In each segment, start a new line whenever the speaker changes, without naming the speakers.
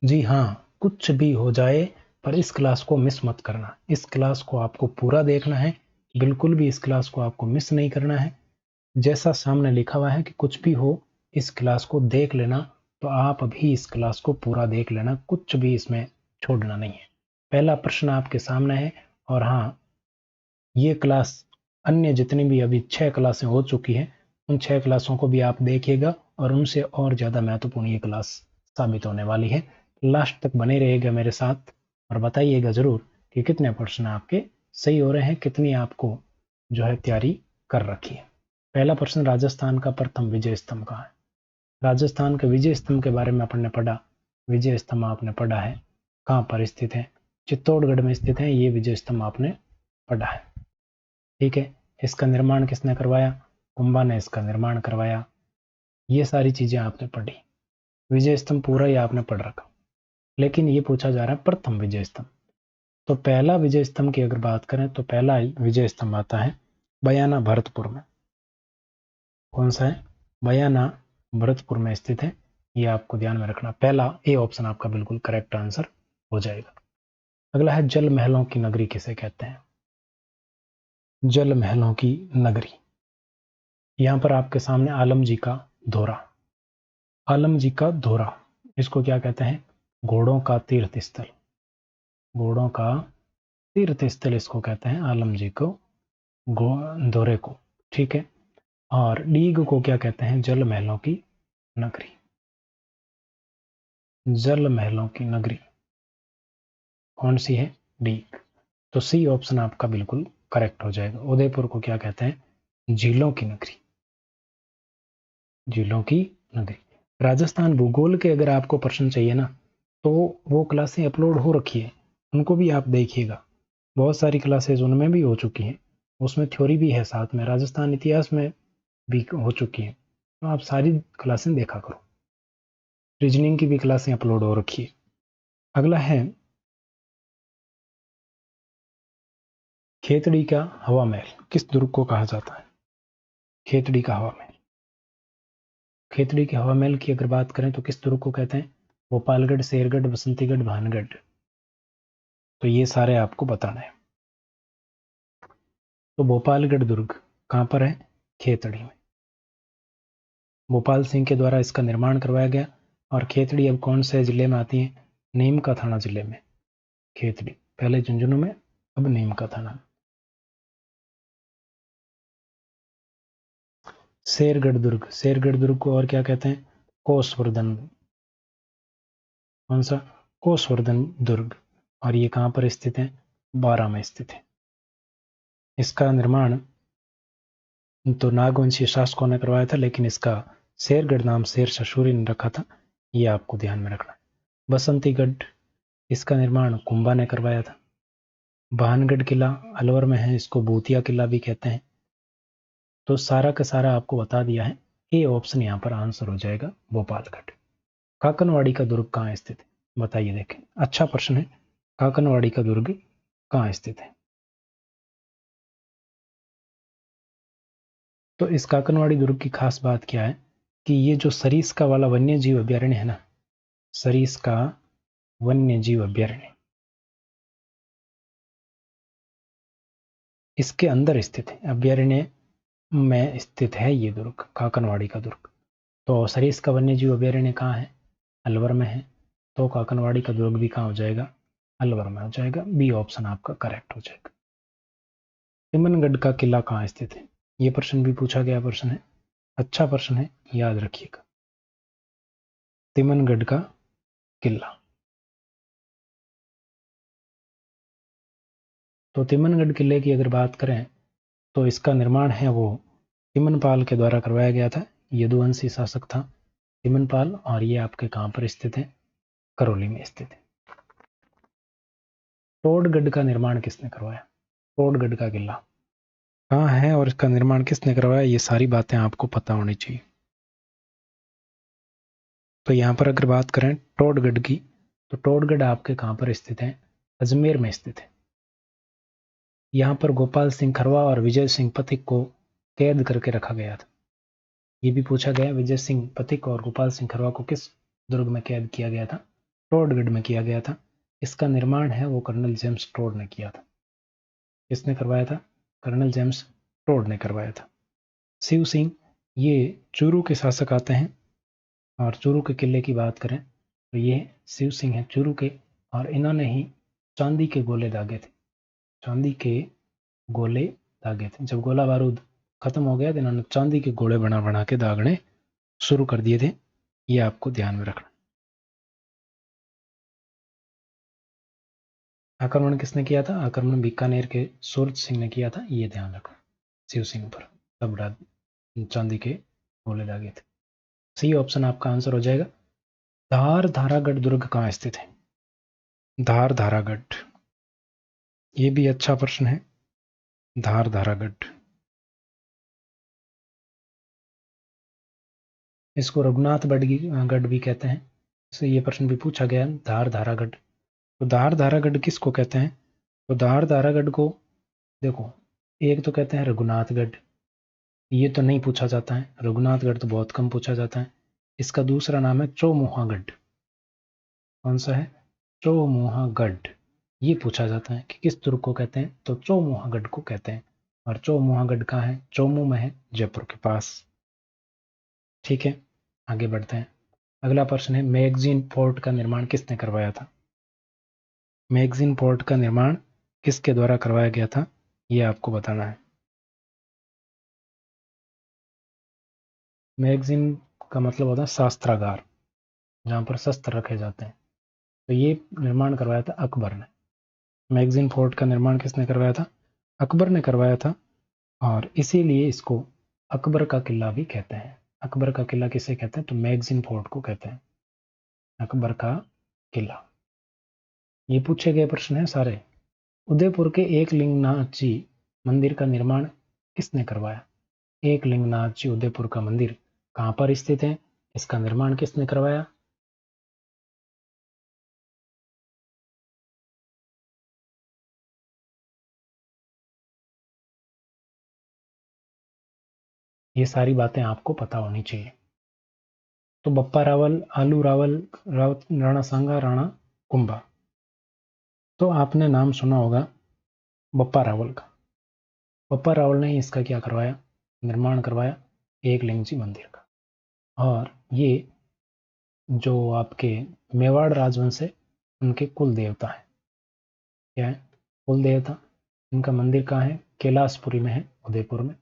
जी हाँ, कुछ भी हो जाए पर इस क्लास को मिस मत करना। इस क्लास को आपको पूरा देखना है, बिल्कुल भी इस क्लास को आपको मिस नहीं करना है। जैसा सामने लिखा हुआ है कि कुछ भी हो इस क्लास को देख लेना, तो आप अभी इस क्लास को पूरा देख लेना, कुछ भी इसमें छोड़ना नहीं है। पहला प्रश्न आपके सामने है। और हाँ, ये क्लास अन्य जितनी भी अभी 6 क्लासें हो चुकी हैं, उन 6 क्लासों को भी आप देखिएगा और उनसे और ज़्यादा महत्वपूर्ण ये क्लास साबित होने वाली है। लास्ट तक बने रहिएगा मेरे साथ और बताइएगा ज़रूर कि कितने प्रश्न आपके सही हो रहे हैं, कितनी आपको जो है तैयारी कर रखी है। पहला प्रश्न, राजस्थान का प्रथम विजय स्तंभ कहाँ है? राजस्थान के विजय स्तंभ के बारे में आपने पढ़ा। विजय स्तंभ आपने पढ़ा है, कहाँ पर स्थित है? चित्तौड़गढ़ में स्थित है ये विजय स्तंभ आपने पढ़ा है। ठीक है, इसका निर्माण किसने करवाया? कुंभा ने इसका निर्माण करवाया। ये सारी चीजें आपने पढ़ी, विजय स्तंभ पूरा ही आपने पढ़ रखा। लेकिन ये पूछा जा रहा है प्रथम विजय स्तंभ। तो पहला विजय स्तंभ की अगर बात करें तो पहला विजय स्तंभ आता है बयाना भरतपुर में। कौन सा है? बयाना भरतपुर में स्थित है। ये आपको ध्यान में रखना, पहला ए ऑप्शन आपका बिल्कुल करेक्ट आंसर हो जाएगा। अगला है जल महलों की नगरी किसे कहते हैं? जल महलों की नगरी, यहां पर आपके सामने आलम जी का धोरा। आलम जी का धोरा, इसको क्या कहते हैं? घोड़ों का तीर्थ स्थल। घोड़ों का तीर्थ स्थल इसको कहते हैं, आलम जी को धोरे को। ठीक है, और डीग को क्या कहते हैं? जल महलों की नगरी। जल महलों की नगरी कौन सी है? डीग। तो सी ऑप्शन आपका बिल्कुल करेक्ट हो जाएगा। उदयपुर को क्या कहते हैं? झीलों की नगरी। झीलों की नगरी। राजस्थान भूगोल के अगर आपको प्रश्न चाहिए ना, तो वो क्लासें अपलोड हो रखी है, उनको भी आप देखिएगा। बहुत सारी क्लासेज उनमें भी हो चुकी हैं, उसमें थ्योरी भी है, साथ में राजस्थान इतिहास में भी हो चुकी है। तो आप सारी क्लासें देखा करो। रीजनिंग की भी क्लासें अपलोड हो रखी है। अगला है खेतड़ी का हवा महल किस दुर्ग को कहा जाता है? खेतड़ी का हवा महल। खेतड़ी के हवा महल की अगर बात करें तो किस दुर्ग को कहते हैं? भोपालगढ़, शेरगढ़, बसंतीगढ़, भानगढ़। तो ये सारे आपको बताना है। तो भोपालगढ़ दुर्ग कहाँ पर है? खेतड़ी में। भोपाल सिंह के द्वारा इसका निर्माण करवाया गया। और खेतड़ी अब कौन से जिले में आती है? नीम का थाना जिले में। खेतड़ी पहले झुंझुनू में, अब नीम का थाना। शेरगढ़ दुर्ग, शेरगढ़ दुर्ग को और क्या कहते हैं? कोसवर्धन। कौन सा? कोसवर्धन दुर्ग। और ये कहाँ पर स्थित है? बारा में स्थित है। इसका निर्माण तो नागवंशी शासकों ने करवाया था, लेकिन इसका शेरगढ़ नाम शेरशाह सूरी ने रखा था, ये आपको ध्यान में रखना है। बसंतीगढ़, इसका निर्माण कुंभा ने करवाया था। भानगढ़ किला अलवर में है, इसको भूतिया किला भी कहते हैं। तो सारा का सारा आपको बता दिया है। ए ऑप्शन यहाँ पर आंसर हो जाएगा, भोपालगढ़। काकनवाड़ी का दुर्ग कहाँ स्थित है? बताइए, देखें, अच्छा प्रश्न है। काकनवाड़ी का दुर्ग कहाँ स्थित है? तो इस काकनवाड़ी दुर्ग की खास बात क्या है कि ये जो सरिस्का वाला वन्य जीव अभ्यारण्य है ना, सरिस्का वन्य जीव अभ्यारण्य, इसके अंदर स्थित है, अभ्यारण्य में स्थित है ये दुर्ग, काकनवाड़ी का दुर्ग। तो सरिस्का वन्य जीव अभ्यारण्य कहाँ है? अलवर में है। तो काकनवाड़ी का दुर्ग भी कहाँ हो जाएगा? अलवर में हो जाएगा। बी ऑप्शन आपका करेक्ट हो जाएगा। तिमनगढ़ का किला कहाँ स्थित है? ये प्रश्न भी पूछा गया प्रश्न है, अच्छा प्रश्न है, याद रखिएगा। तिमनगढ़ का किला, तो तिमनगढ़ किले की अगर बात करें तो इसका निर्माण है वो तिमनपाल के द्वारा करवाया गया था। यदुवंशी शासक था तिमनपाल, और ये आपके कहाँ पर स्थित है? करौली में स्थित है। टोडगढ़ का निर्माण किसने करवाया? टोडगढ़ का किला कहाँ है और इसका निर्माण किसने करवाया? ये सारी बातें आपको पता होनी चाहिए। तो यहाँ पर अगर बात करें टोडगढ़ की, तो टोडगढ़ आपके कहाँ पर स्थित है? अजमेर में स्थित है। यहाँ पर गोपाल सिंह खरवा और विजय सिंह पथिक को कैद करके रखा गया था। ये भी पूछा गया, विजय सिंह पथिक और गोपाल सिंह खरवा को किस दुर्ग में कैद किया गया था? टोडगढ़ में किया गया था। इसका निर्माण है वो कर्नल जेम्स टोड ने किया था। किसने करवाया था? कर्नल जेम्स टोड ने करवाया था। शिव सिंह, ये चूरू के शासक आते हैं, और चूरू के किले की बात करें तो ये शिव सिंह है चूरू के, और इन्होंने ही चांदी के गोले दागे थे। चांदी के गोले दागे थे। जब गोला बारूद खत्म हो गया तो इन्होंने चांदी के गोले बना बना के दागने शुरू कर दिए थे। ये आपको ध्यान में रखना। आक्रमण किसने किया था? आक्रमण बीकानेर के सूरज सिंह ने किया था। ये ध्यान रखना शिव सिंह पर तब चांदी के गोले दागे थे। सी ऑप्शन आपका आंसर हो जाएगा। धार धारागढ़ दुर्ग कहाँ स्थित है? धार धारागढ़, ये भी अच्छा प्रश्न है। धार धारागढ़, इसको रघुनाथ गढ़ भी कहते हैं। इससे ये प्रश्न भी पूछा गया, धार धारागढ़। तो धार धारागढ़ किसको कहते हैं? तो धार धारागढ़ को देखो, एक तो कहते हैं रघुनाथगढ़, ये तो नहीं पूछा जाता है। रघुनाथगढ़ तो बहुत कम पूछा जाता है। इसका दूसरा नाम है चौमुहागढ़। कौन सा है? चौमुहागढ़। ये पूछा जाता है कि किस दुर्ग को कहते हैं, तो चौमुहागढ़ को कहते हैं। और चौमुहागढ़ कहाँ है? चौमू में है, जयपुर के पास। ठीक है, आगे बढ़ते हैं। अगला प्रश्न है, मैगजीन फोर्ट का निर्माण किसने करवाया था? मैगजीन फोर्ट का निर्माण किसके द्वारा करवाया गया था, ये आपको बताना है। मैगजीन का मतलब होता है शास्त्रागार, जहाँ पर शस्त्र रखे जाते हैं। तो ये निर्माण करवाया था अकबर ने। मैगजीन फोर्ट का निर्माण किसने करवाया था? अकबर ने करवाया था। और इसीलिए इसको अकबर का किला भी कहते हैं। अकबर का किला किसे कहते हैं? तो मैगजीन फोर्ट को कहते हैं, अकबर का किला। ये पूछे गए प्रश्न है सारे। उदयपुर के एकलिंगनाथ जी मंदिर का निर्माण किसने करवाया? एकलिंगनाथ जी उदयपुर का मंदिर कहाँ पर स्थित है? इसका निर्माण किसने करवाया? ये सारी बातें आपको पता होनी चाहिए। तो बप्पा रावल, आलू रावल, राणा सांगा, राणा कुंभा। तो आपने नाम सुना होगा बप्पा रावल का। बप्पा रावल ने इसका क्या करवाया? निर्माण करवाया, एकलिंग जी मंदिर का। और ये जो आपके मेवाड़ राजवंश है, उनके कुल देवता है। क्या है? कुल देवता। इनका मंदिर कहाँ है? कैलाशपुरी में है, उदयपुर में।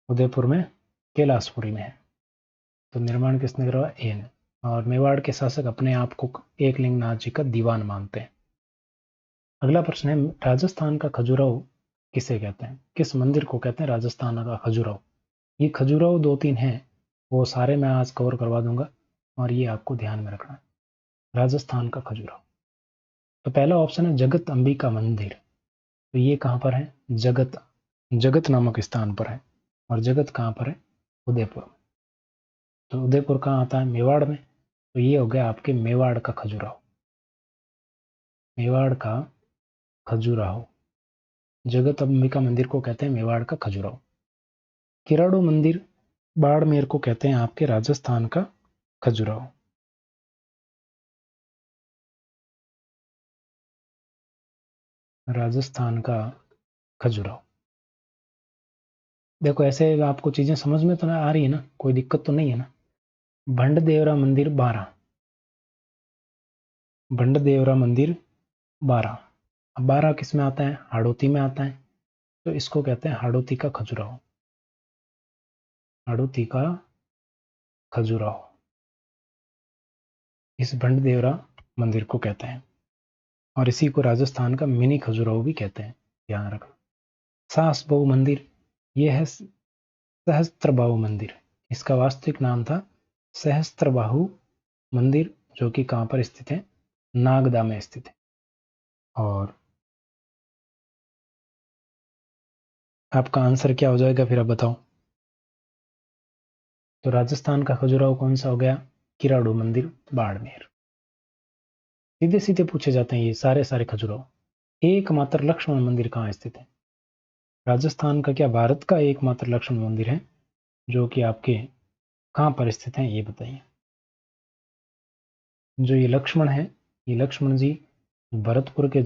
उदयपुर में कैलाशपुरी में है। तो निर्माण किसने करवाया? ए ने। और मेवाड़ के शासक अपने आप को एकलिंगनाथ जी का दीवान मानते हैं। अगला प्रश्न है, राजस्थान का खजुराहो किसे कहते हैं? किस मंदिर को कहते हैं राजस्थान का खजुराहो? ये खजुराहो दो तीन हैं, वो सारे मैं आज कवर करवा दूंगा, और ये आपको ध्यान में रखना है। राजस्थान का खजुराहो। तो पहला ऑप्शन है जगत अंबिका मंदिर। तो ये कहाँ पर है? जगत, जगत नामक स्थान पर है। और जगत कहाँ पर है? उदयपुर में। तो उदयपुर कहाँ आता है? मेवाड़ में। तो ये हो गया आपके मेवाड़ का खजुराहो। मेवाड़ का खजुराहो। जगत अंबिका मंदिर को कहते हैं मेवाड़ का खजुराहो। किराड़ू मंदिर बाड़मेर को कहते हैं आपके राजस्थान का खजुराहो। राजस्थान का खजुराहो। देखो ऐसे आपको चीजें समझ में तो आ रही है ना, कोई दिक्कत तो नहीं है ना। भंड मंदिर 12। भंड मंदिर 12। अब 12 किस में आता है? हाड़ौती में आता है। तो इसको कहते हैं हाड़ौती का खजुराहो। हाड़ौती का खजुराहो इस भंड मंदिर को कहते हैं। और इसी को राजस्थान का मिनी खजुराहो भी कहते हैं, ध्यान रखना। सास बहु मंदिर, यह है सहस्त्रबाहु मंदिर। इसका वास्तविक नाम था सहस्त्रबाहु मंदिर, जो कि कहां पर स्थित है? नागदा में स्थित है। और आपका आंसर क्या हो जाएगा फिर आप बताओ। तो राजस्थान का खजुराहो कौन सा हो गया? किराड़ू मंदिर, बाड़मेर। सीधे सीधे पूछे जाते हैं ये सारे सारे खजुराहो। एकमात्र लक्ष्मण मंदिर कहाँ स्थित है? राजस्थान का क्या भारत का एकमात्र लक्ष्मण मंदिर है, जो कि आपके कहाँ पर स्थित है, ये बताइए। जो ये लक्ष्मण है, ये लक्ष्मण जी भरतपुर के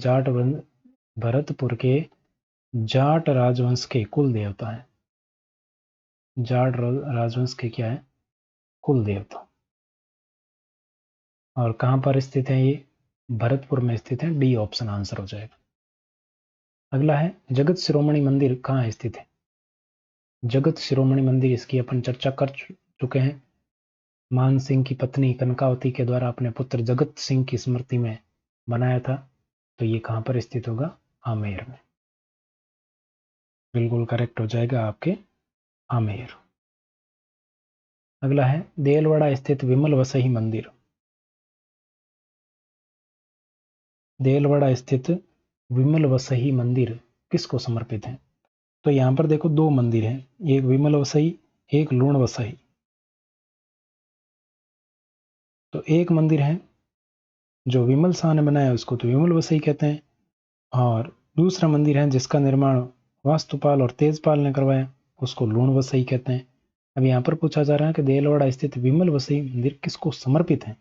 जाट राजवंश के कुल देवता हैं। जाट राजवंश के क्या है? कुल देवता। और कहां पर स्थित है ये? भरतपुर में स्थित है। डी ऑप्शन आंसर हो जाएगा। अगला है जगत शिरोमणि मंदिर कहाँ स्थित है? जगत शिरोमणि मंदिर, इसकी अपन चर्चा कर चुके हैं। मान सिंह की पत्नी कनकावती के द्वारा अपने पुत्र जगत सिंह की स्मृति में बनाया था। तो ये कहां पर स्थित होगा? आमेर में। बिल्कुल करेक्ट हो जाएगा आपके आमेर। अगला है देलवाड़ा स्थित विमल वसई मंदिर। देलवाड़ा स्थित विमल वसई मंदिर किसको समर्पित है? तो यहां पर देखो दो मंदिर हैं, एक विमल वसई, एक लूण वसई। तो एक मंदिर है जो विमल शाह ने बनाया, उसको तो विमल वसई कहते हैं, और दूसरा मंदिर है जिसका निर्माण वास्तुपाल और तेजपाल ने करवाया, उसको लूण वसई कहते हैं। अब यहाँ पर पूछा जा रहा है कि देलवाड़ा स्थित विमल वसई मंदिर किसको समर्पित है?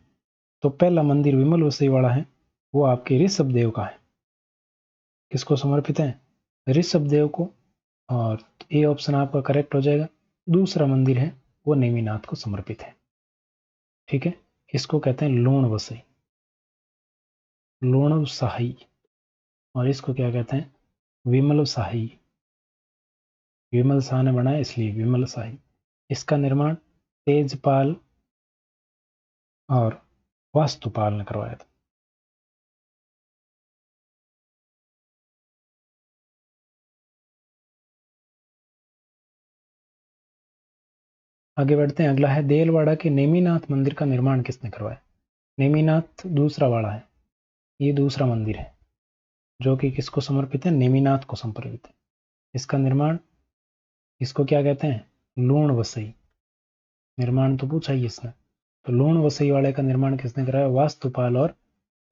तो पहला मंदिर विमल वसई वाला है, वो आपके ऋषभ देव का है। किसको समर्पित है? ऋषभ देव को। और ए ऑप्शन आपका करेक्ट हो जाएगा। दूसरा मंदिर है वो नेमिनाथ को समर्पित है। ठीक है, इसको कहते हैं लूण वसई, लूण शाही। और इसको क्या कहते हैं? विमल शाही। विमल शाह ने बनाया इसलिए विमल शाही। इसका निर्माण तेजपाल और वास्तुपाल ने करवाया था। आगे बढ़ते हैं। अगला है देलवाड़ा के नेमिनाथ मंदिर का निर्माण किसने करवाया? नेमिनाथ दूसरा वाड़ा है, ये दूसरा मंदिर है जो कि किसको समर्पित है? नेमिनाथ को समर्पित है। इसका निर्माण, इसको क्या कहते हैं? लूण वसई। निर्माण तो पूछा ही इसने। तो लूण वसई वाले का निर्माण किसने कराया? वास्तुपाल और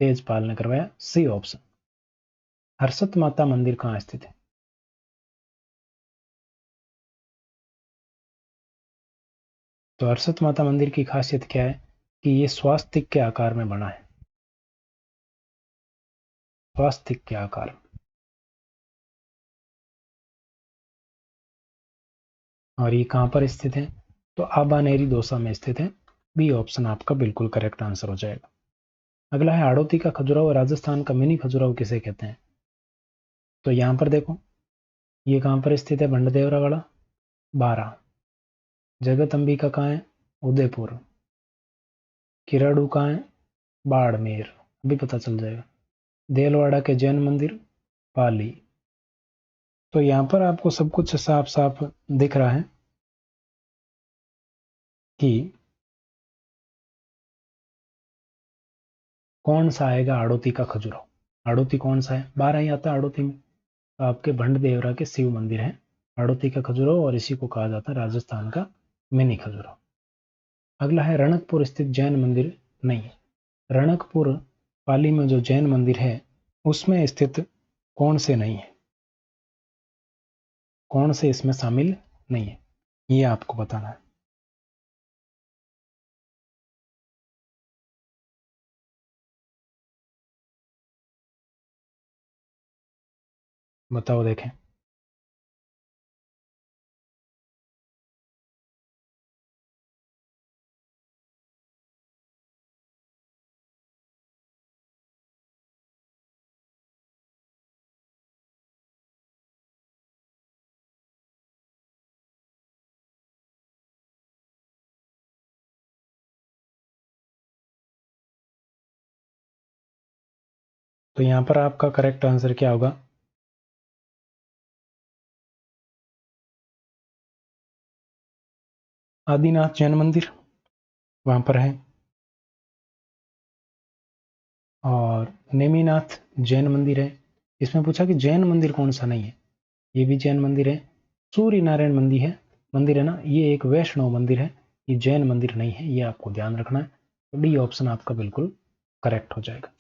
तेजपाल ने करवाया। C option. हर्षत माता मंदिर कहाँ स्थित है? तो हर्षत माता मंदिर की खासियत क्या है कि ये स्वास्तिक के आकार में बना है। स्वास्तिक के आकार। और ये कहां पर स्थित है? तो आबानेरी दोसा में स्थित है। बी ऑप्शन आपका बिल्कुल करेक्ट आंसर हो जाएगा। अगला है हाड़ौती का खजुराहो राजस्थान का मिनी खजुराहो किसे कहते हैं? तो यहां पर देखो, ये कहां पर स्थित है? भंडदेवरावाड़ा, बारा। जगत अंबिका कहाँ है? उदयपुर। किराड़ू कहाँ है? बाड़मेर। अभी पता चल जाएगा। देलवाड़ा के जैन मंदिर, पाली। तो यहां पर आपको सब कुछ साफ साफ दिख रहा है कि कौन सा आएगा हाड़ौती का खजुराहो। हाड़ौती कौन सा है? 12 ही आता है हाड़ौती में। तो आपके भंड देवरा के शिव मंदिर है हाड़ौती का खजुराहो, और इसी को कहा जाता है राजस्थान का मिनी खजुराहो। अगला है रणकपुर स्थित जैन मंदिर नहीं है। रणकपुर पाली में जो जैन मंदिर है उसमें स्थित कौन से नहीं है? कौन से इसमें शामिल नहीं है, ये आपको बताना है। बताओ देखें। तो यहां पर आपका करेक्ट आंसर क्या होगा? आदिनाथ जैन मंदिर वहां पर है, और नेमिनाथ जैन मंदिर है। इसमें पूछा कि जैन मंदिर कौन सा नहीं है, ये भी जैन मंदिर है। सूर्य नारायण मंदिर है ना, ये एक वैष्णव मंदिर है, ये जैन मंदिर नहीं है, ये आपको ध्यान रखना है। तो डी ऑप्शन आपका बिल्कुल करेक्ट हो जाएगा।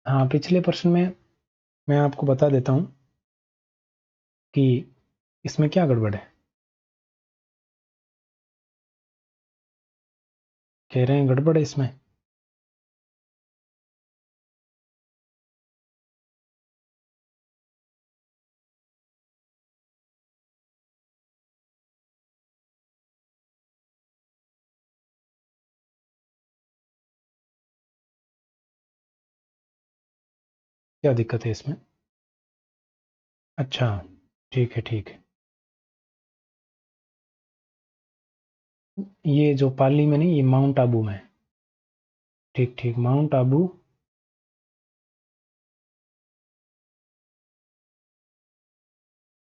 हाँ, पिछले प्रश्न में मैं आपको बता देता हूं कि इसमें क्या गड़बड़ है। कह रहे हैं गड़बड़ है इसमें। क्या दिक्कत है इसमें? अच्छा, ठीक है ठीक है। ये जो पाली में नहीं, ये माउंट आबू में। ठीक ठीक, माउंट आबू।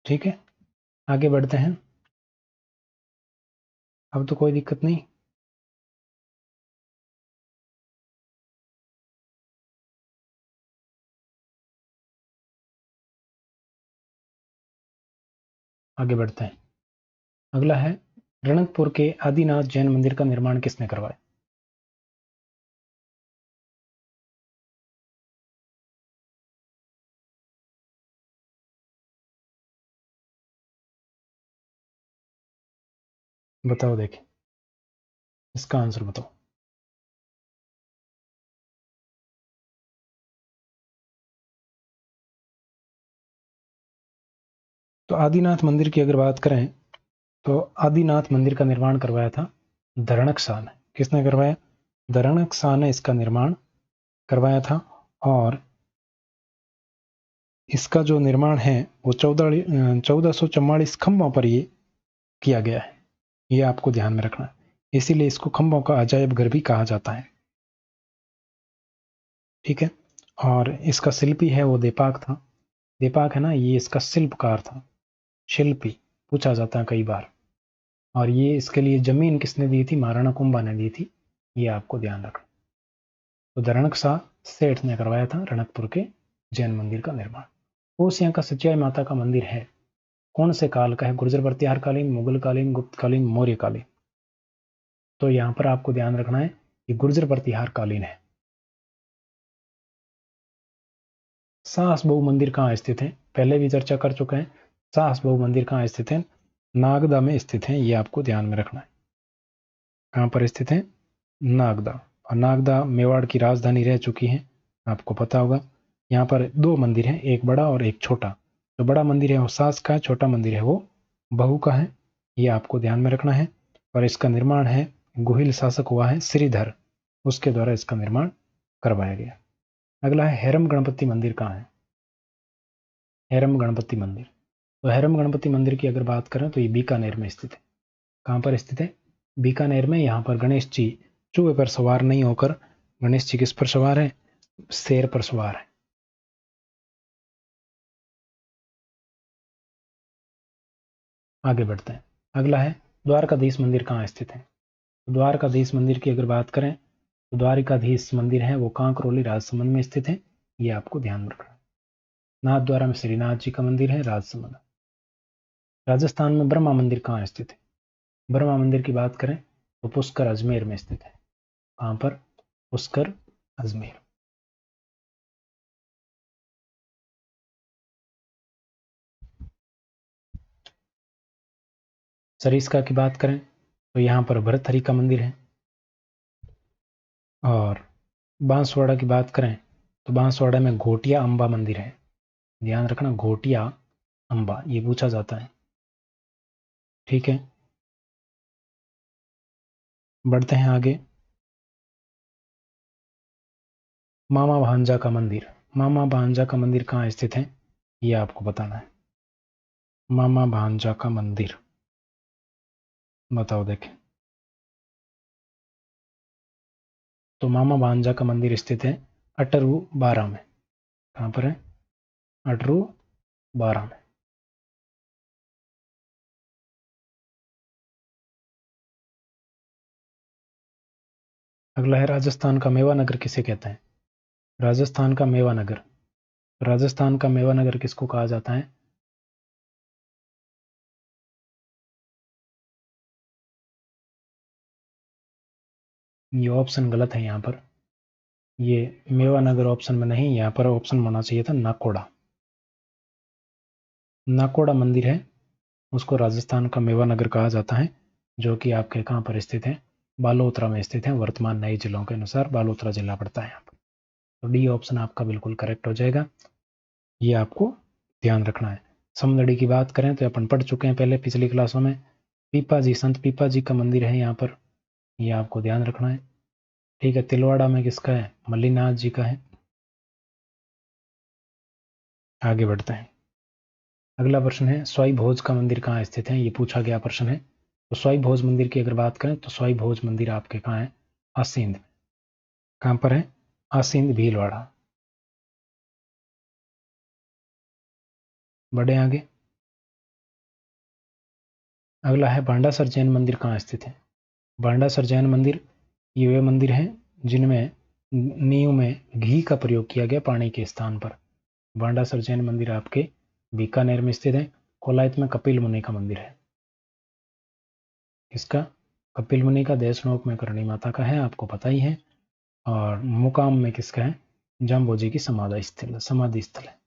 ठीक है, आगे बढ़ते हैं। अब तो कोई दिक्कत नहीं। आगे बढ़ते हैं। अगला है, रणकपुर के आदिनाथ जैन मंदिर का निर्माण किसने करवाया? बताओ देखें, इसका आंसर बताओ। तो आदिनाथ मंदिर की अगर बात करें, तो आदिनाथ मंदिर का निर्माण करवाया था धरणकसा ने। किसने करवाया? धरणकसा ने इसका निर्माण करवाया था। और इसका जो निर्माण है वो 1444 खंभों पर ये किया गया है। ये आपको ध्यान में रखना है, इसीलिए इसको खंभों का अजायब घर भी कहा जाता है। ठीक है। और इसका शिल्पी है वो दीपाक था। दीपाक है ना, ये इसका शिल्पकार था, शिल्पी पूछा जाता है कई बार। और ये इसके लिए जमीन किसने दी थी? महाराणा कुंभा ने दी थी। ये आपको ध्यान रखना। तो धरणकसा सेठ ने करवाया था रणकपुर के जैन मंदिर का निर्माण। ओसियां का सच्चाई माता का मंदिर है, कौन से काल का है? गुर्जर प्रतिहार कालीन, मुगल कालीन, गुप्त कालीन, मौर्य कालीन? तो यहां पर आपको ध्यान रखना है कि गुर्जर प्रतिहार कालीन है। सास बहु मंदिर कहाँ स्थित है? पहले भी चर्चा कर चुके हैं। सास बहु मंदिर कहाँ स्थित है? नागदा में स्थित है, ये आपको ध्यान में रखना है। कहाँ पर स्थित है? नागदा। और नागदा मेवाड़ की राजधानी रह चुकी है, आपको पता होगा। यहाँ पर दो मंदिर हैं, एक बड़ा और एक छोटा। जो बड़ा मंदिर है वो सास का है, छोटा मंदिर है वो बहू का है, ये आपको ध्यान में रखना है। और इसका निर्माण है, गुहिल शासक हुआ है श्रीधर, उसके द्वारा इसका निर्माण करवाया गया। अगला है, हैरम गणपति मंदिर कहाँ है? हैरम गणपति मंदिर। तो हैरम गणपति मंदिर की अगर बात करें तो ये बीकानेर में स्थित है। कहाँ पर स्थित है? बीकानेर में। यहाँ पर गणेश जी चूहे पर सवार नहीं होकर, गणेश जी किस पर सवार है? शेर पर सवार है। आगे बढ़ते हैं। अगला है, द्वारकाधीश मंदिर कहाँ स्थित है? द्वारकाधीश मंदिर की अगर बात करें तो द्वारिकाधीश मंदिर है वो कांकरोली राजसमंद में स्थित है, ये आपको ध्यान में रखना है। नाथ द्वारा में श्रीनाथ जी का मंदिर है, राजसमंद। राजस्थान में ब्रह्मा मंदिर कहाँ स्थित है? ब्रह्मा मंदिर की बात करें तो पुष्कर अजमेर में स्थित है। कहाँ पर? पुष्कर अजमेर। सरिस्का की बात करें तो यहाँ पर भरथरी का मंदिर है। और बांसवाड़ा की बात करें तो बांसवाड़ा में घोटिया अंबा मंदिर है। ध्यान रखना, घोटिया अंबा, ये पूछा जाता है। ठीक है, बढ़ते हैं आगे। मामा भांजा का मंदिर। मामा भांजा का मंदिर कहाँ स्थित है? ये आपको बताना है। मामा भांजा का मंदिर बताओ देखें। तो मामा भांजा का मंदिर स्थित है अटरू बारा में। कहाँ पर है? अटरू बारा में। अगला है, राजस्थान का मेवा नगर किसे कहते हैं? राजस्थान का मेवा नगर। राजस्थान का मेवा नगर किसको कहा जाता है? ये ऑप्शन गलत है यहाँ पर। ये मेवा नगर ऑप्शन में नहीं, यहाँ पर ऑप्शन होना चाहिए था नाकोड़ा। नाकोड़ा मंदिर है, उसको राजस्थान का मेवा नगर कहा जाता है, जो कि आपके कहाँ पर स्थित है? बालोतरा में स्थित है। वर्तमान नए जिलों के अनुसार बालोतरा जिला पड़ता है यहाँ पर। तो डी ऑप्शन आपका बिल्कुल करेक्ट हो जाएगा, ये आपको ध्यान रखना है। समदड़ी की बात करें तो अपन पढ़ चुके हैं पहले पिछली क्लासों में। पीपा जी, संत पीपा जी का मंदिर है यहाँ पर, ये आपको ध्यान रखना है। ठीक है, तिलवाड़ा में किसका है? मल्लीनाथ जी का है। आगे बढ़ते हैं। अगला प्रश्न है स्वाई भोज का मंदिर कहाँ स्थित है, ये पूछा गया प्रश्न है। तो स्वाई भोज मंदिर की अगर बात करें तो स्वाई भोज मंदिर आपके कहाँ है, आसींद। कहाँ पर है, आसींद भीलवाड़ा। बढ़े आगे। अगला है भांडासर जैन मंदिर कहाँ स्थित है। भांडासर जैन मंदिर ये वे मंदिर हैं जिनमें नींव में घी का प्रयोग किया गया पानी के स्थान पर। भांडासर जैन मंदिर आपके बीकानेर में स्थित है। कोलायत में कपिल मुनि का मंदिर है। किसका, कपिल मुनि का। देशनोक में करणी माता का है, आपको पता ही है। और मुकाम में किसका है, जाम्बोजी की समाधि स्थल है।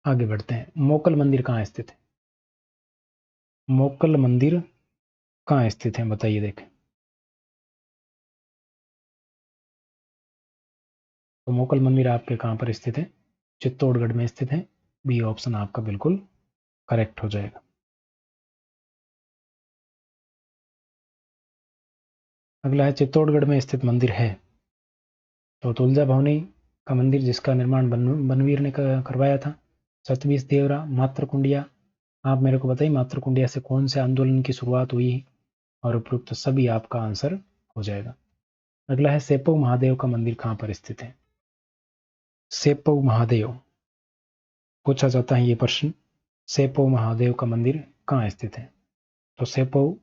आगे बढ़ते हैं। मोकल मंदिर कहाँ स्थित है, मोकल मंदिर कहाँ स्थित है बताइए देखें। तो मोकल मंदिर आपके कहाँ पर स्थित है, चित्तौड़गढ़ में स्थित है। बी ऑप्शन आपका बिल्कुल करेक्ट हो जाएगा। अगला है चित्तौड़गढ़ में स्थित मंदिर है। तो तुलजा भवानी का मंदिर जिसका निर्माण बनवीर ने करवाया था। सतबीस देवरा, मातृकुंडिया। आप मेरे को बताइए मातृकुंडिया से कौन से आंदोलन की शुरुआत हुई, और उपयुक्त सभी आपका आंसर हो जाएगा। अगला है सेपऊ महादेव का मंदिर कहाँ पर स्थित है। सेपऊ महादेव पूछा जाता है ये प्रश्न। सेपऊ महादेव का मंदिर कहाँ स्थित है। तो सेपऊ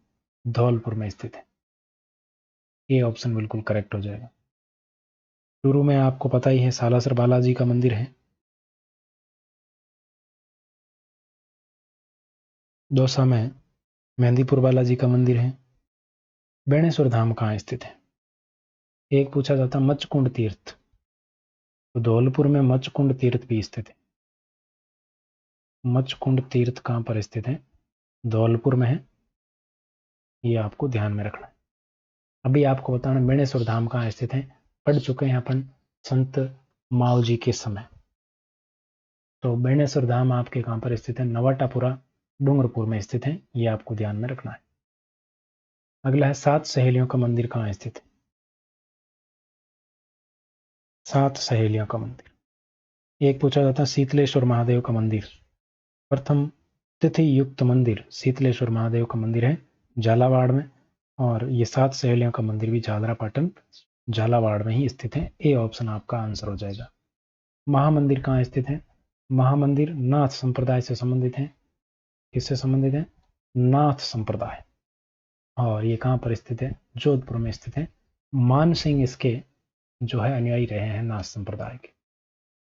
धौलपुर में स्थित है। ये ऑप्शन बिल्कुल करेक्ट हो जाएगा। चूरू में आपको पता ही है सालासर बालाजी का मंदिर है। दौसा में मेहंदीपुर बालाजी का मंदिर है। बेणेश्वर धाम कहाँ स्थित है। एक पूछा जाता मचकुंड तीर्थ, तो धौलपुर में मचकुंड तीर्थ भी स्थित है। मचकुंड तीर्थ कहाँ पर स्थित है, धौलपुर में है। ये आपको ध्यान में रखना है। अभी आपको बताना बेणेश्वर धाम कहाँ स्थित है, पढ़ चुके हैं अपन संत माओ जी के समय। तो बेणेश्वर धाम आपके कहाँ पर स्थित है, नवाटापुरा डूंगरपुर में स्थित है। ये आपको ध्यान में रखना है। अगला है सात सहेलियों का मंदिर कहाँ स्थित है। सात सहेलियों का मंदिर। एक पूछा जाता है शीतलेश्वर महादेव का मंदिर। प्रथम तिथि युक्त मंदिर शीतलेश्वर महादेव का मंदिर है झालावाड़ में। और ये सात सहेलियों का मंदिर भी झालरापाटन झालावाड़ में ही स्थित है। ए ऑप्शन आपका आंसर हो जाएगा। महामंदिर कहाँ स्थित है, महामंदिर नाथ संप्रदाय से संबंधित है। किससे संबंधित है, नाथ संप्रदाय। और ये कहाँ पर स्थित है, जोधपुर में स्थित है। मान सिंह इसके जो है अनुयायी रहे हैं नाथ संप्रदाय के।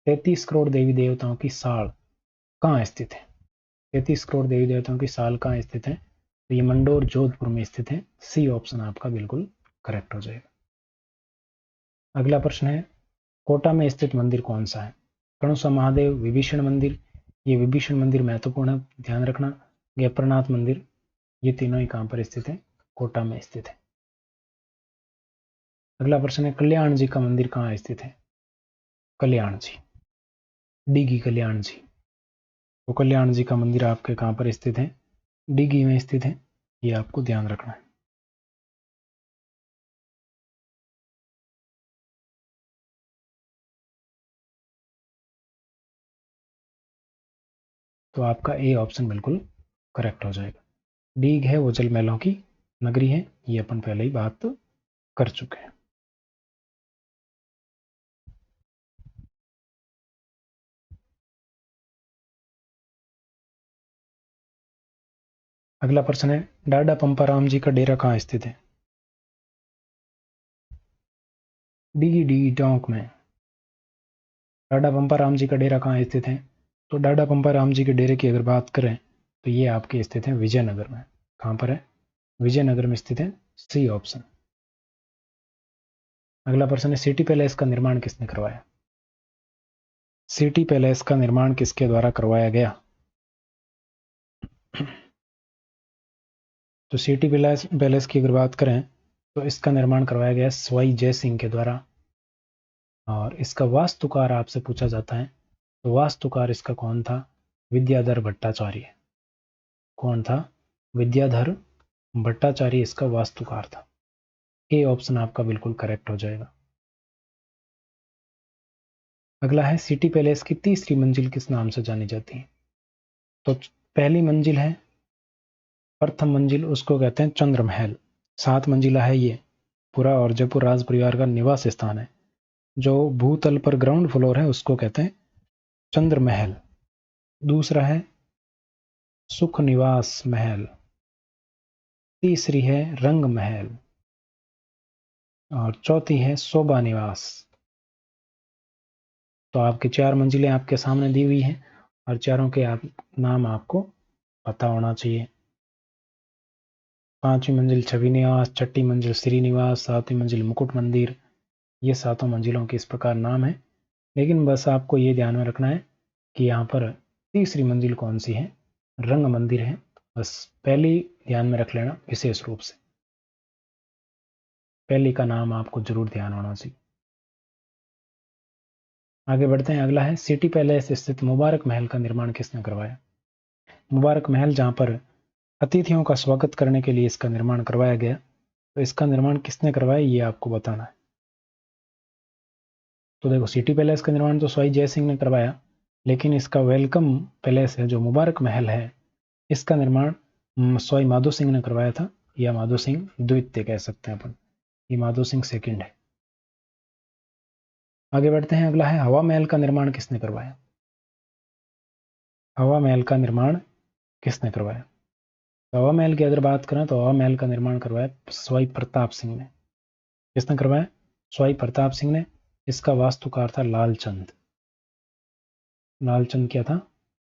33 करोड़ देवी देवताओं की साल कहाँ स्थित है। 33 करोड़ देवी देवताओं की साल कहाँ स्थित है, तो ये मंडोर जोधपुर में स्थित है। सी ऑप्शन आपका बिल्कुल करेक्ट हो जाएगा। अगला प्रश्न है कोटा में स्थित मंदिर कौन सा है। कणुसा महादेव, विभीषण मंदिर। ये विभीषण मंदिर महत्वपूर्ण है, ध्यान रखना। गैप्रनाथ मंदिर, ये तीनों ही कहां पर स्थित है, कोटा में स्थित है। अगला प्रश्न है कल्याण जी का मंदिर कहाँ स्थित है। कल्याण जी, डीगी कल्याण जी। तो कल्याण जी का मंदिर आपके कहां पर स्थित है, डीगी में स्थित है। ये आपको ध्यान रखना है। तो आपका ए ऑप्शन बिल्कुल करेक्ट हो जाएगा। डीग है वो जल महलों की नगरी है, ये अपन पहले ही बात कर चुके हैं। अगला प्रश्न है डाडा पंपाराम जी का डेरा कहाँ स्थित है। डीगी डी टोंक में डाडा पंपाराम जी का डेरा कहाँ स्थित है। तो डाडा पंपाराम जी के डेरे की अगर बात करें तो ये आपके स्थित है विजयनगर में। कहाँ पर है, विजयनगर में स्थित है। C option. अगला प्रश्न है सिटी पैलेस का निर्माण किसने करवाया। सिटी पैलेस का निर्माण किसके द्वारा करवाया गया। तो सिटी पैलेस की अगर बात करें तो इसका निर्माण करवाया गया सवाई जय सिंह के द्वारा। और इसका वास्तुकार आपसे पूछा जाता है तो वास्तुकार इसका कौन था, विद्याधर भट्टाचार्य। कौन था, विद्याधर भट्टाचार्य इसका वास्तुकार था। ए ऑप्शन आपका बिल्कुल करेक्ट हो जाएगा। अगला है सिटी पैलेस की तीसरी मंजिल किस नाम से जानी जाती है? तो पहली मंजिल है, प्रथम मंजिल, उसको कहते हैं चंद्र महल। 7 मंजिला है ये पूरा, और जयपुर राज परिवार का निवास स्थान है। जो भूतल पर ग्राउंड फ्लोर है उसको कहते हैं चंद्र महल। दूसरा है सुख निवास महल, तीसरी है रंग महल, और चौथी है शोभा निवास। तो आपकी 4 मंजिलें आपके सामने दी हुई हैं, और चारों के नाम आपको पता होना चाहिए। 5वीं मंजिल छवि निवास, छठी मंजिल श्रीनिवास, 7वीं मंजिल मुकुट मंदिर। ये 7 मंजिलों के इस प्रकार नाम है। लेकिन बस आपको ये ध्यान में रखना है कि यहाँ पर तीसरी मंजिल कौन सी है? रंग मंदिर है। बस पहली ध्यान में रख लेना विशेष रूप से, पहली का नाम आपको जरूर ध्यान होना चाहिए। आगे बढ़ते हैं। अगला है सिटी पैलेस स्थित मुबारक महल का निर्माण किसने करवाया? मुबारक महल जहाँ पर अतिथियों का स्वागत करने के लिए इसका निर्माण करवाया गया, तो इसका निर्माण किसने करवाया ये आपको बताना है। तो देखो, सिटी पैलेस का निर्माण तो स्वाई जय सिंह ने करवाया, लेकिन इसका वेलकम पैलेस है जो मुबारक महल है, इसका निर्माण स्वाई माधो सिंह ने करवाया था, या माधो सिंह द्वितीय कह सकते हैं अपन, ये माधो सिंह सेकंड है। आगे बढ़ते हैं। अगला है हवा महल का निर्माण किसने करवाया? हवा महल का निर्माण किसने करवाया? तो हवा महल की अगर बात करें तो हवा महल का निर्माण करवाया स्वाई प्रताप सिंह ने। किसने करवाया? स्वाई प्रताप सिंह ने। इसका वास्तुकार था लालचंद। लालचंद क्या था?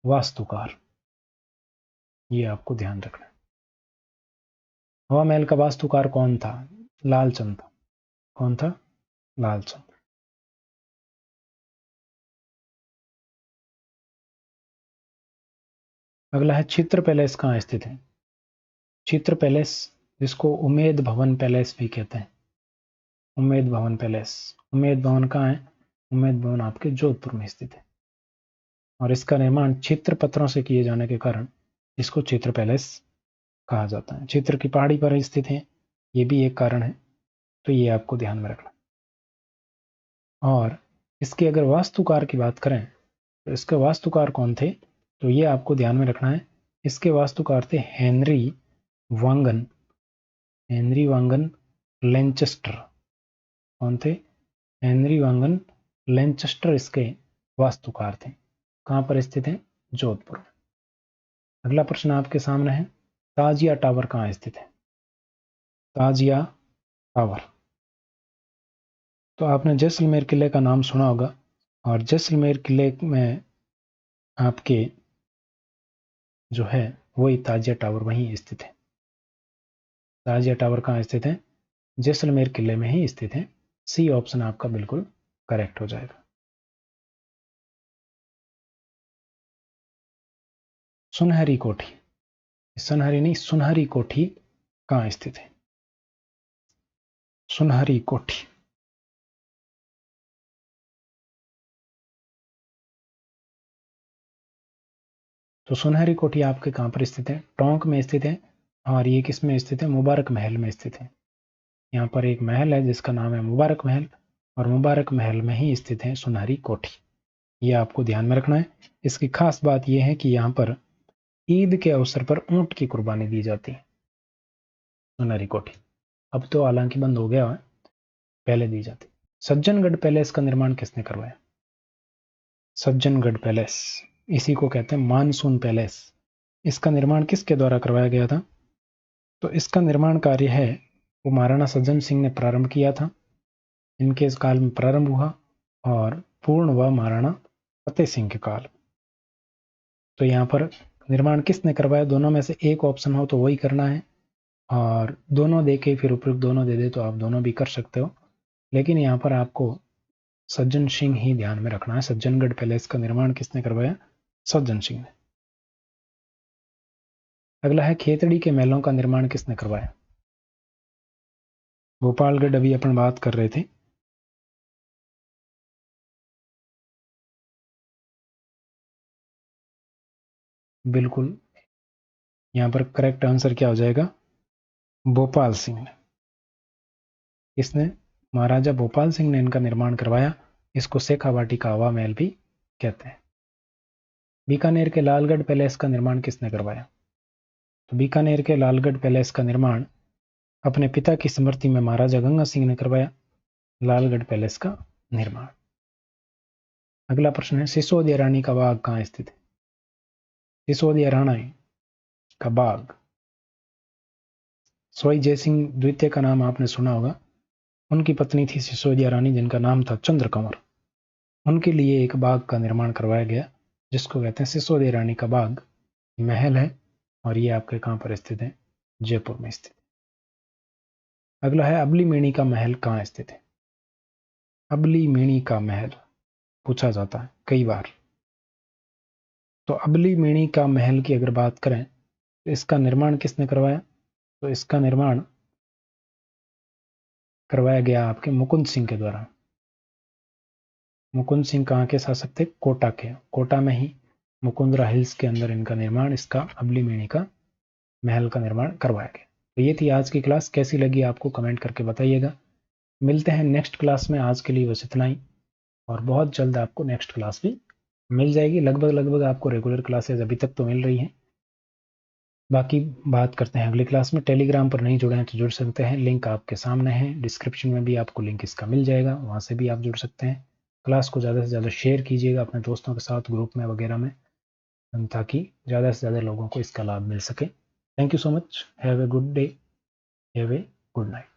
वास्तुकार। ये आपको ध्यान रखना है। हवा महल का वास्तुकार कौन था? लालचंद था। कौन था? लालचंद। अगला है चित्र पैलेस कहाँ स्थित है? चित्र पैलेस, जिसको उमेद भवन पैलेस भी कहते हैं, उमेद भवन पैलेस। उमेद भवन कहाँ है? उमेद भवन आपके जोधपुर में स्थित है, और इसका निर्माण चित्र पत्थरों से किए जाने के कारण इसको चित्र पैलेस कहा जाता है। चित्र की पहाड़ी पर स्थित है, ये भी एक कारण है, तो ये आपको ध्यान में रखना। और इसके अगर वास्तुकार की बात करें तो इसके वास्तुकार कौन थे, तो ये आपको ध्यान में रखना है। इसके वास्तुकार थे हेनरी वांगन। हेनरी वांगन लेंचेस्टर। कौन थे? हेनरी वांगन लेंचेस्टर इसके वास्तुकार थे। कहाँ पर स्थित है? जोधपुर। अगला प्रश्न आपके सामने है, ताजिया टावर कहाँ स्थित है? ताजिया टावर, तो आपने जैसलमेर किले का नाम सुना होगा, और जैसलमेर किले में आपके जो है वही ताजिया टावर वहीं स्थित है। ताजिया टावर कहाँ स्थित है? जैसलमेर किले में ही स्थित है। सी ऑप्शन आपका बिल्कुल करेक्ट हो जाएगा। सुनहरी कोठी, सुनहरी नहीं, सुनहरी कोठी कहाँ स्थित है? सुनहरी कोठी, तो सुनहरी कोठी आपके कहाँ पर स्थित है? टोंक में स्थित है। और ये किस में स्थित है? मुबारक महल में स्थित है। यहाँ पर एक महल है जिसका नाम है मुबारक महल, और मुबारक महल में ही स्थित है सुनहरी कोठी। ये आपको ध्यान में रखना है। इसकी खास बात यह है कि यहाँ पर ईद के अवसर पर ऊंट की कुर्बानी दी जाती है। सुनहरी कोठी अब तो हालांकि बंद हो गया है, पहले दी जाती। सज्जनगढ़ पैलेस का निर्माण किसने करवाया? सज्जनगढ़ पैलेस, इसी को कहते हैं मानसून पैलेस। इसका निर्माण किसके द्वारा करवाया गया था? तो इसका निर्माण कार्य है वो महाराणा सज्जन सिंह ने प्रारंभ किया था। इनके इस काल में प्रारंभ हुआ, और पूर्ण हुआ महाराणा फतेह सिंह के काल। तो यहाँ पर निर्माण किसने करवाया? दोनों में से एक ऑप्शन हो तो वही करना है, और दोनों दे के फिर उपयुक्त दोनों दे दे तो आप दोनों भी कर सकते हो, लेकिन यहाँ पर आपको सज्जन सिंह ही ध्यान में रखना है। सज्जनगढ़ पैलेस का निर्माण किसने करवाया? सज्जन सिंह ने। अगला है खेतड़ी के महलों का निर्माण किसने करवाया? गोपालगढ़ अभी अपन बात कर रहे थे। बिल्कुल, यहाँ पर करेक्ट आंसर क्या हो जाएगा? भोपाल सिंह ने। इसने, महाराजा भोपाल सिंह ने इनका निर्माण करवाया, इसको शेखावाटी का हवा महल भी कहते हैं। बीकानेर के लालगढ़ पैलेस का निर्माण किसने करवाया? तो बीकानेर के लालगढ़ पैलेस का निर्माण अपने पिता की स्मृति में महाराजा गंगा सिंह ने करवाया, लालगढ़ पैलेस का निर्माण। अगला प्रश्न है, सिसोदिया रानी का बाग कहाँ स्थित है? सिसोदिया रानी का बाग सवाई जयसिंह द्वितीय का नाम आपने सुना होगा। उनकी पत्नी थी सिसोदिया रानी, जिनका नाम था चंद्रकंवर। उनके लिए एक बाग का निर्माण करवाया गया, जिसको कहते हैं सिसोदिया रानी का बाग। महल है और ये आपके कहां पर स्थित है? जयपुर में स्थित। अगला है, अबली मेणी का महल कहां स्थित है? अबली मेणी का महल पूछा जाता है कई बार। तो अबली मेणी का महल की अगर बात करें तो इसका निर्माण किसने करवाया? तो इसका निर्माण करवाया गया आपके मुकुंद सिंह के द्वारा। मुकुंद सिंह कहाँ के शासक थे? कोटा के। कोटा में ही मुकुंदरा हिल्स के अंदर इनका निर्माण, इसका अबली मेणी का महल का निर्माण करवाया गया। तो ये थी आज की क्लास। कैसी लगी आपको कमेंट करके बताइएगा। मिलते हैं नेक्स्ट क्लास में। आज के लिए बस इतना ही, और बहुत जल्द आपको नेक्स्ट क्लास भी मिल जाएगी। लगभग आपको रेगुलर क्लासेज अभी तक तो मिल रही हैं। बाकी बात करते हैं अगली क्लास में। टेलीग्राम पर नहीं जुड़े हैं तो जुड़ सकते हैं, लिंक आपके सामने है, डिस्क्रिप्शन में भी आपको लिंक इसका मिल जाएगा, वहाँ से भी आप जुड़ सकते हैं। क्लास को ज़्यादा से ज़्यादा शेयर कीजिएगा अपने दोस्तों के साथ, ग्रुप में वगैरह में, ताकि ज़्यादा से ज़्यादा लोगों को इसका लाभ मिल सके। Thank you so much. Have a good day, have a good night.